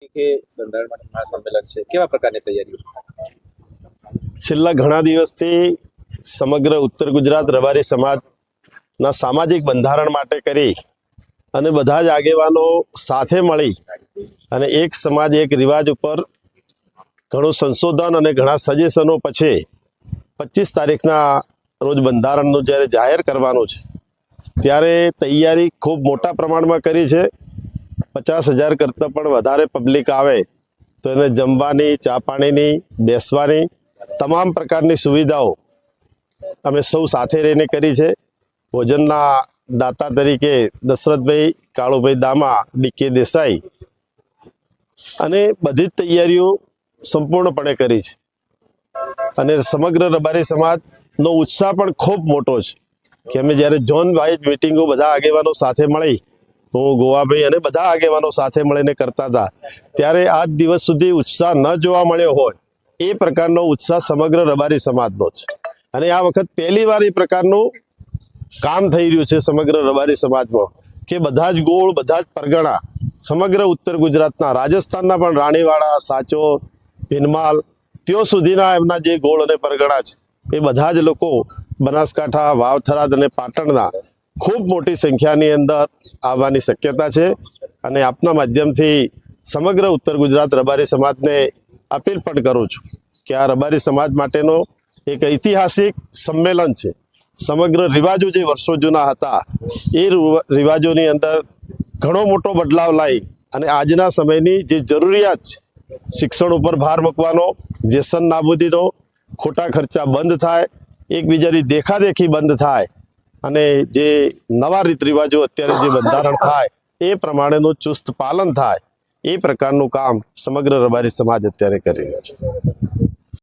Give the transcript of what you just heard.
કે બંધારણ માટે મહાસંમેલન છે, કેવા પ્રકારની તૈયારીઓ? છેલ્લા ઘણા દિવસથી સમગ્ર ઉત્તર ગુજરાત રબારી સમાજના સામાજિક બંધારણ માટે કરી અને બધા જ આગેવાનો સાથે મળી અને એક સમાજ એક રિવાજ ઉપર ઘણું સંશોધન અને ઘણા સજેશનો પછી 25 તારીખના રોજ બંધારણનું જ્યારે જાહેર કરવાનું છે ત્યારે તૈયારી ખૂબ મોટા પ્રમાણમાં કરી છે. 50,000 કરતાં પણ વધારે પબ્લિક આવે તો એને જમવાની, ચા પાણીની, બેસવાની તમામ પ્રકારની સુવિધાઓ અમે સૌ સાથે રહીને કરી છે. ભોજનના દાતા તરીકે દશરથભાઈ કાળુભાઈ દામા, ડીકે દેસાઈ અને બધી જ તૈયારીઓ સંપૂર્ણપણે કરી છે. અને સમગ્ર રબારી સમાજનો ઉત્સાહ પણ ખૂબ મોટો છે કે અમે જ્યારે ઝોન વાઇઝ મિટિંગો બધા આગેવાનો સાથે મળી, હું ગોવાભાઈ અને બધા આગેવાનો સાથે મળીને કરતા હતા, ત્યારે આજ દિવસ સુધી ઉત્સાહ ન જોવા મળ્યો હોય એ પ્રકારનો ઉત્સાહ સમગ્ર રબારી સમાજનો છે. અને આ વખત પહેલીવાર એ પ્રકારનું કામ થઈ રહ્યું છે સમગ્ર રબારી સમાજમાં કે બધા જ ગોળ, બધા જ પરગણા, સમગ્ર ઉત્તર ગુજરાતના, રાજસ્થાનના પણ રાણીવાડા, સાચોર, ભીનમાલ ત્યો સુધીના એમના જે ગોળ અને પરગણા છે એ બધા જ લોકો બનાસકાંઠા, વાવ, થરાદ અને પાટણના ખૂબ મોટી સંખ્યાની અંદર આવવાની શક્યતા છે. અને આપના માધ્યમથી સમગ્ર ઉત્તર ગુજરાત રબારી સમાજને અપીલ પણ કરું છું કે આ રબારી સમાજ માટેનો એક ઐતિહાસિક સંમેલન છે. સમગ્ર રિવાજો જે વર્ષો જૂના હતા એ રિવાજોની અંદર ઘણો મોટો બદલાવ લાવી અને આજના સમયની જે જરૂરિયાત છે, શિક્ષણ ઉપર ભાર મૂકવાનો, વ્યસન નાબૂદીનો, ખોટા ખર્ચા બંધ થાય, એકબીજાની દેખાદેખી બંધ થાય અને જે નવા રીત રિવાજો અત્યારે જે બંધારણ થાય એ પ્રમાણેનું ચુસ્ત પાલન થાય, એ પ્રકારનું કામ સમગ્ર રબારી સમાજ અત્યારે કરી રહ્યો છે.